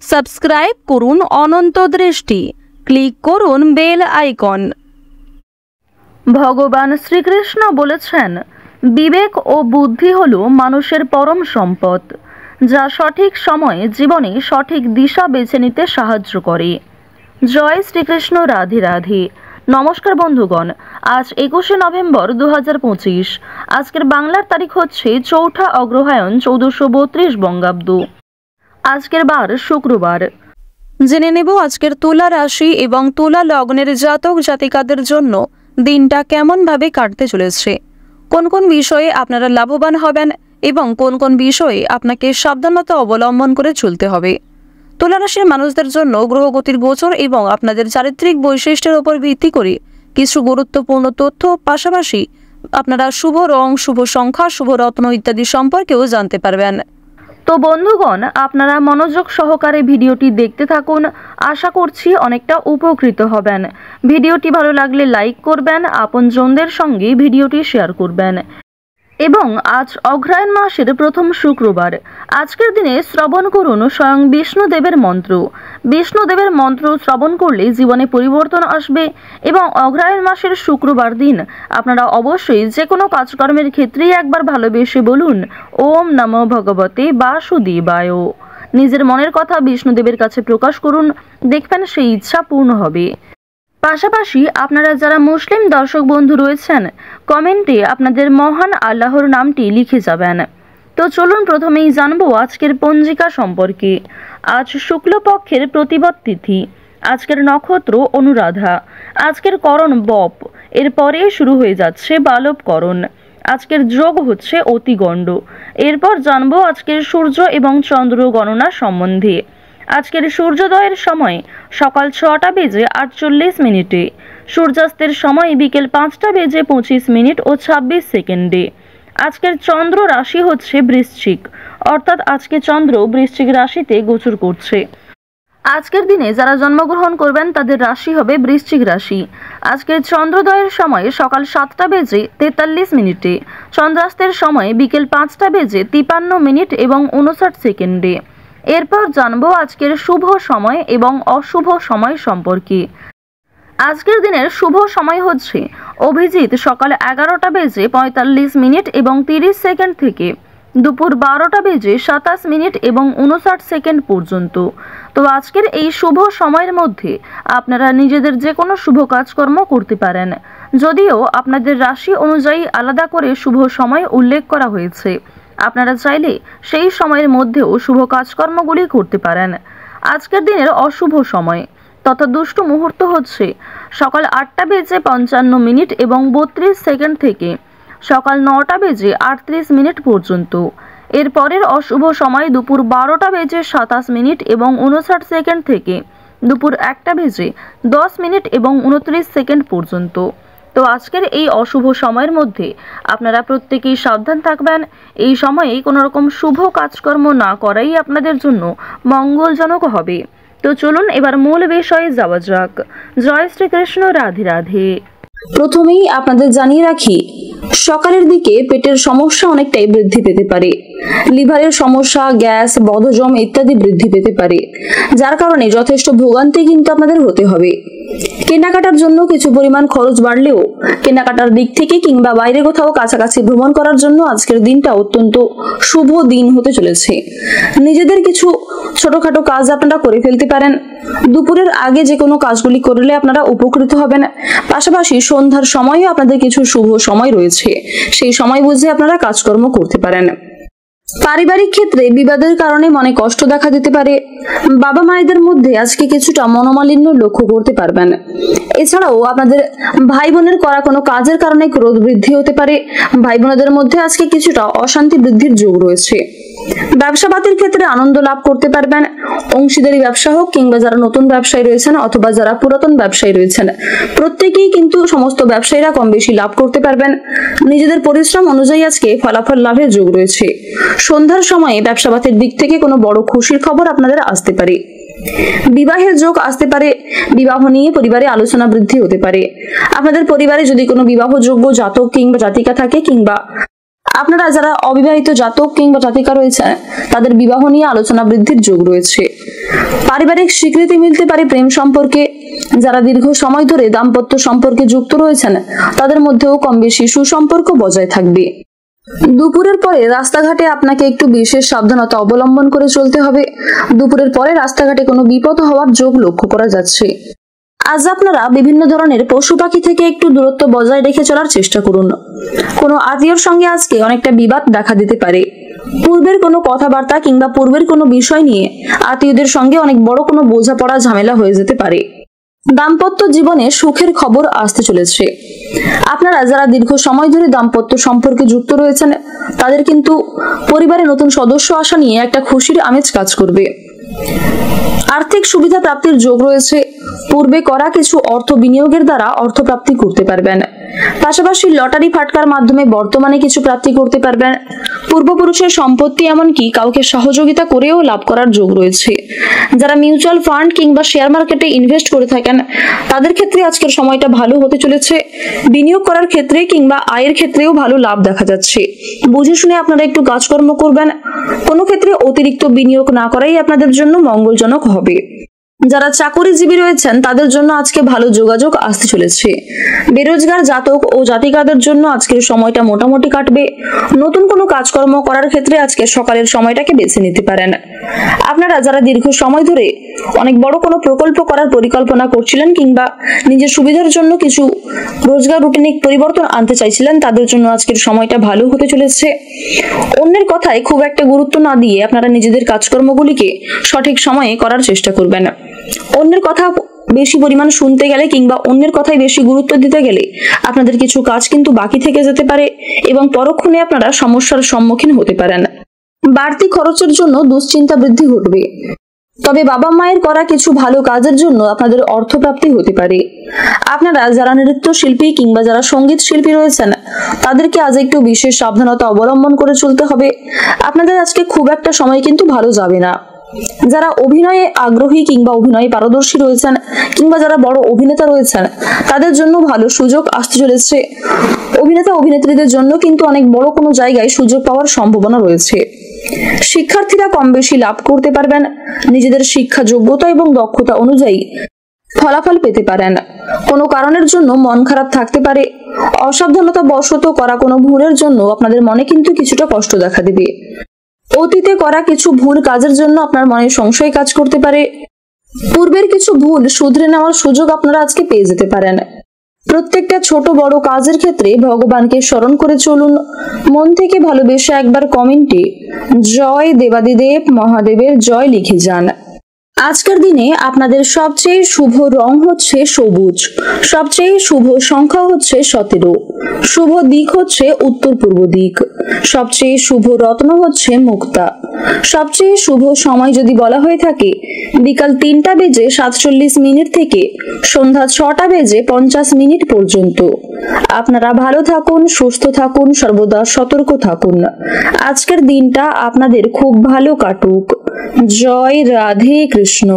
Subscribe করুন অনন্ত দৃষ্টি, click করুন বেল আইকন। ভগবান শ্রীকৃষ্ণ বলেছেন, বিবেক ও বুদ্ধি হল মানুষের পরম সম্পদ, যা সঠিক সময়ে জীবনে সঠিক দিশা বেছে নিতে সাহায্য করে। জয় শ্রীকৃষ্ণ, রাধে রাধে। নমস্কার বন্ধুগণ, আজ 21শে নভেম্বর 2025। আজকের বাংলার তারিখ হচ্ছে 4 অগ্রহায়ণ 1432 বঙ্গাব্দ। আজকের বার শুক্রবার। জেনে নেব আজকের তুলা রাশি এবং তুলা লগ্নের জাতক জাতিকাদের জন্য দিনটা কেমনভাবে কাটতে চলেছে, কোন কোন বিষয়ে আপনারা লাভবান হবেন এবং কোন কোন বিষয়ে আপনাকে সাবধানতা অবলম্বন করে চলতে হবে। তুলা রাশির মানুষদের জন্য গ্রহগতির গোচর এবং আপনাদের চারিত্রিক বৈশিষ্ট্যের উপর ভিত্তি করে কিছু গুরুত্বপূর্ণ তথ্য, পাশাপাশি আপনারা শুভ রং, শুভ সংখ্যা, শুভ রত্ন ইত্যাদি সম্পর্কেও জানতে পারবেন। তো বন্ধুগণ, আপনারা মনোযোগ সহকারে ভিডিওটি দেখতে থাকুন। আশা করছি অনেকটা উপকৃত হবেন। ভিডিওটি ভালো লাগলে লাইক করবেন, আপনজনদের সঙ্গে ভিডিওটি শেয়ার করবেন। এবং আজ অগ্রহায়ণ মাসের প্রথম শুক্রবার। আজকের দিনে শ্রবণ করুন স্বয়ং বিষ্ণুদেবের মন্ত্র। বিষ্ণুদেবের মন্ত্র শ্রবণ করলে জীবনে পরিবর্তন আসবে এবং অগ্রহায়ণ মাসের শুক্রবার দিন আপনারা অবশ্যই যে কোনো কাজকর্মের ক্ষেত্রেই একবার ভালোবেসে বলুন, ওম নমো ভগবতে বাসুদেবায়। নিজের মনের কথা বিষ্ণুদেবের কাছে প্রকাশ করুন, দেখবেন সেই ইচ্ছা পূর্ণ হবে। পাশাপাশি আপনারা যারা মুসলিম দর্শক বন্ধু রয়েছেন, কমেন্টে আপনাদের মহান আল্লাহর নামটি লিখে যাবেন। তো চলুন প্রথমেই জানবো আজকের পঞ্জিকা সম্পর্কে। আজ শুক্লপক্ষের প্রতিপদ তিথি। আজকের নক্ষত্র অনুরাধা। আজকের করণ বপ, এরপরে শুরু হয়ে যাচ্ছে বালবকরণ। আজকের যোগ হচ্ছে অতিগণ্ড। এরপর জানবো আজকের সূর্য এবং চন্দ্র গণনা সম্বন্ধে। আজকের সূর্যোদয়ের সময় সকাল 6টা বেজে 48 মিনিটে, সূর্যাস্তের সময় বিকেল 5টা বেজে 25 মিনিট ও 26 সেকেন্ডে। আজকের চন্দ্র রাশি হচ্ছে বৃশ্চিক, অর্থাৎ আজকে চন্দ্র বৃশ্চিক রাশিতে গোচর করছে। আজকের দিনে যারা জন্মগ্রহণ করবেন তাদের রাশি হবে বৃশ্চিক রাশি। আজকের চন্দ্রোদয়ের সময় সকাল 7টা বেজে 43 মিনিটে, চন্দ্রাস্তের সময় বিকেল 5টা বেজে 53 মিনিট এবং 59 সেকেন্ডে। এরপর জানবো আজকের শুভ সময় এবং অশুভ সময় সম্পর্কে। আজকের দিনের শুভ সময় হচ্ছে অভিজিৎ সকাল 11টা বেজে 45 মিনিট এবং 30 সেকেন্ড থেকে দুপুর 12টা বেজে 27 মিনিট এবং 59 সেকেন্ড পর্যন্ত। তো আজকের এই শুভ সময়ের মধ্যে আপনারা নিজেদের যে কোনো শুভ কাজকর্ম করতে পারেন, যদিও আপনাদের রাশি অনুযায়ী আলাদা করে শুভ সময় উল্লেখ করা হয়েছে। আপনারা চাইলে সেই সময়ের মধ্যেও শুভ কাজকর্মগুলি করতে পারেন। আজকের দিনের অশুভ সময় তথা দুষ্ট মুহূর্ত হচ্ছে সকাল 8টা বেজে 55 মিনিট এবং 32 সেকেন্ড থেকে সকাল 9টা বেজে 38 মিনিট পর্যন্ত। এরপরের অশুভ সময় দুপুর 12টা বেজে 27 মিনিট এবং 59 সেকেন্ড থেকে দুপুর 1টা বেজে 10 মিনিট এবং 29 সেকেন্ড পর্যন্ত। তো আজকের এই অশুভ সময়ের মধ্যে আপনারা প্রত্যেকেই সাবধান থাকবেন। এই সময়ে কোনো রকম শুভ কাজকর্ম না করাই আপনাদের জন্য মঙ্গলজনক হবে। তো চলুন এবার মূল বিষয়ে যাওয়া যাক। জয় শ্রীকৃষ্ণ, রাধে রাধে। প্রথমেই আপনাদের জানিয়ে রাখি, সকালের দিকে পেটের সমস্যা অনেকটাই বৃদ্ধি পেতে পারে। লিভারের সমস্যা, গ্যাস, বদহজম ইত্যাদি বৃদ্ধি পেতে পারে, যার কারণে যথেষ্ট ভোগান্তি কিন্তু আপনাদের হতে হবে। কেনাকাটার জন্য কিছু পরিমাণ খরচ বাড়লেও কেনাকাটার দিক থেকে কিংবা বাইরে কোথাও কাছাকাছি ভ্রমণ করার জন্য আজকের দিনটা অত্যন্ত শুভ দিন হতে চলেছে। নিজেদের কিছু ছোটখাটো কাজ আপনারা করে ফেলতে পারেন। দুপুরের আগে যে কোনো কাজগুলি করলে আপনারা উপকৃত হবেন। পাশাপাশি সন্ধ্যার সময়ও আপনাদের কিছু শুভ সময় রয়েছে, সেই সময় বুঝে আপনারা কাজকর্ম করতে পারেন। পারিবারিক ক্ষেত্রে বিবাদের কারণে মনে কষ্ট দেখা দিতে পারে। বাবা মায়েদের মধ্যে আজকে কিছুটা মনোমালিন্য লক্ষ্য করতে পারবেন। এছাড়াও আপনাদের ভাই বোনের করা কোনো কাজের কারণে ক্রোধ বৃদ্ধি হতে পারে। ভাই বোনদের মধ্যে আজকে কিছুটা অশান্তি বৃদ্ধির যোগ রয়েছে। ব্যবসাপাতির ক্ষেত্রে আনন্দ লাভ করতে পারবেন। অংশীদারি ব্যবসা হোক কিংবা যারা নতুন ব্যবসায়ী রয়েছেন অথবা যারা পুরাতন ব্যবসায়ী রয়েছেন, প্রত্যেকেই কিন্তু সমস্ত ব্যবসায়ীরা কম বেশি লাভ করতে পারবেন। নিজেদের পরিশ্রম অনুযায়ী আজকে ফলাফল লাভের যোগ রয়েছে। সন্ধ্যার সময়ে ব্যবসাপাতির দিক থেকে কোনো বড় খুশির খবর আপনাদের আসতে পারে। বিবাহের যোগ আসতে পারে। বিবাহ নিয়ে পরিবারে আলোচনা বৃদ্ধি হতে পারে। আপনাদের পরিবারে যদি কোনো বিবাহযোগ্য জাতক কিংবা জাতিকা থাকে কিংবা আপনারা যারা অবিবাহিত জাতক কিংবা জাতিকা রয়েছেন তাদের বিবাহ নিয়ে আলোচনা বৃদ্ধির যোগ রয়েছে। পারিবারিক স্বীকৃতি মিলতে পারে প্রেম সম্পর্কে। যারা দীর্ঘ সময় ধরে দাম্পত্য সম্পর্কে যুক্ত রয়েছেন তাদের মধ্যেও কম বেশি সুসম্পর্ক বজায় থাকবে। দুপুরের পরে রাস্তাঘাটে আপনাকে একটু বিশেষ সাবধানতা অবলম্বন করে চলতে হবে। দুপুরের পরে রাস্তাঘাটে কোনো বিপদ হওয়ার যোগ লক্ষ্য করা যাচ্ছে। আজ আপনারা বিভিন্ন ধরনের পশু পাখি থেকে একটু দূরত্ব বজায় রেখে চলার চেষ্টা করুন। কোনো আত্মীয়র সঙ্গে আজকে অনেকটা বিবাদ দেখা দিতে পারে। পূর্বের কোনো কথাবার্তা কিংবা পূর্বের কোনো বিষয় নিয়ে আত্মীয়দের সঙ্গে অনেক বড় কোনো বোঝাপড়া ঝামেলা হয়ে যেতে পারে। দাম্পত্য জীবনে সুখের খবর আসতে চলেছে। আপনারা যারা দীর্ঘ সময় ধরে দাম্পত্য সম্পর্কে যুক্ত রয়েছেন তাদের কিন্তু পরিবারে নতুন সদস্য আসা নিয়ে একটা খুশির আমেজ কাজ করবে। আর্থিক সুবিধা প্রাপ্তির যোগ রয়েছে। পূর্বে করা কিছু অর্থ বিনিয়োগের দ্বারা অর্থ প্রাপ্তি করতে পারবেন। পাশাপাশি লটারি ফাটকার মাধ্যমে বর্তমানে কিছু প্রাপ্তি করতে পারবেন। পূর্বপুরুষের সম্পত্তি এমনকি কাউকে সহযোগিতা করেও লাভ করার যোগ রয়েছে। যারা মিউচুয়াল ফান্ড কিংবা শেয়ার মার্কেটে ইনভেস্ট করে থাকেন তাদের ক্ষেত্রে আজকের সময়টা ভালো হতে চলেছে। বিনিয়োগ করার ক্ষেত্রে কিংবা আয়ের ক্ষেত্রেও ভালো লাভ দেখা যাচ্ছে। বুঝে শুনে আপনারা একটু কাজকর্ম করবেন। কোনো ক্ষেত্রে অতিরিক্ত বিনিয়োগ না করাই আপনাদের জন্য মঙ্গলজনক হবে। যারা চাকরিজীবী রয়েছেন তাদের জন্য আজকে ভালো যোগাযোগ আসতে চলেছে। বেরোজগার জাতক ও জাতিকাদের জন্য আজকের সময়টা মোটামুটি কাটবে। নতুন কোনো কাজকর্ম করার ক্ষেত্রে আজকে সকালের সময়টাকে বেছে নিতে পারেন। আপনারা যারা দীর্ঘ সময় ধরে অনেক বড় কোনো প্রকল্প করার পরিকল্পনা করছিলেন কিংবা নিজের সুবিধার জন্য কিছু রোজগার রুটিনে পরিবর্তন আনতে চাইছিলেন তাদের জন্য আজকের সময়টা ভালো হতে চলেছে। অন্যের কথায় খুব একটা গুরুত্ব না দিয়ে আপনারা নিজেদের কাজকর্মগুলিকে সঠিক সময়ে করার চেষ্টা করবেন। অন্যের কথা বেশি পরিমাণ শুনতে গেলে কিংবা অন্যের কথায় বেশি গুরুত্ব দিতে গেলে আপনাদের কিছু কাজ কিন্তু বাকি থেকে যেতে পারে এবং পরক্ষণে আপনারা সমস্যার সম্মুখীন হতে পারেন। বাড়তি খরচের জন্য দুশ্চিন্তা বৃদ্ধি ঘটবে। তবে বাবা মায়ের করা কিছু ভালো কাজের জন্য আপনাদের অর্থপ্রাপ্তি হতে পারে। আপনারা যারা নৃত্য শিল্পী কিংবা যারা সঙ্গীত শিল্পী রয়েছেন তাদেরকে আজ একটু বিশেষ সাবধানতা অবলম্বন করে চলতে হবে। আপনাদের আজকে খুব একটা সময় কিন্তু ভালো যাবে না। যারা অভিনয়ে আগ্রহী কিংবা অভিনয়ে পারদর্শী রয়েছেন কিংবা যারা বড় অভিনেতা রয়েছেন তাদের জন্য ভালো সুযোগ আসতে চলেছে। অভিনেতা অভিনেত্রীদের জন্য কিন্তু অনেক বড় কোনো জায়গায় সুযোগ পাওয়ার সম্ভাবনা রয়েছে। শিক্ষার্থীরা কম বেশি লাভ করতে পারবেন। নিজেদের শিক্ষা যোগ্যতা এবং দক্ষতা অনুযায়ী ফলাফল পেতে পারেন। কোনো কারণের জন্য মন খারাপ থাকতে পারে। অসাবধানতা বশত করা কোনো ভুলের জন্য আপনাদের মনে কিন্তু কিছুটা কষ্ট দেখা দেবে। অতীতে করা কিছু ভুল কাজের জন্য আপনার মনে সংশয় কাজ করতে পারে। পূর্বের কিছু ভুল শুধরে নেওয়ার সুযোগ আপনারা আজকে পেয়ে যেতে পারেন। প্রত্যেকটা ছোট বড় কাজের ক্ষেত্রে ভগবানকে স্মরণ করে চলুন। মন থেকে ভালোবেসে একবার কমেন্টে জয় দেবাদিদেব মহাদেবের জয় লিখে যান। আজকের দিনে আপনাদের সবচেয়ে শুভ রং হচ্ছে সবুজ, সবচেয়ে শুভ সংখ্যা হচ্ছে 17, শুভ দিক হচ্ছে উত্তর পূর্ব দিক, সবচেয়ে শুভ রত্ন হচ্ছে মুক্তা। সবচেয়ে শুভ সময় যদি বলা হয়ে থাকে বিকাল 3:47 থেকে সন্ধ্যা 6:50 পর্যন্ত। আপনারা ভালো থাকুন, সুস্থ থাকুন, সর্বদা সতর্ক থাকুন। আজকের দিনটা আপনাদের খুব ভালো কাটুক। জয় রাধে কৃষ্ণ।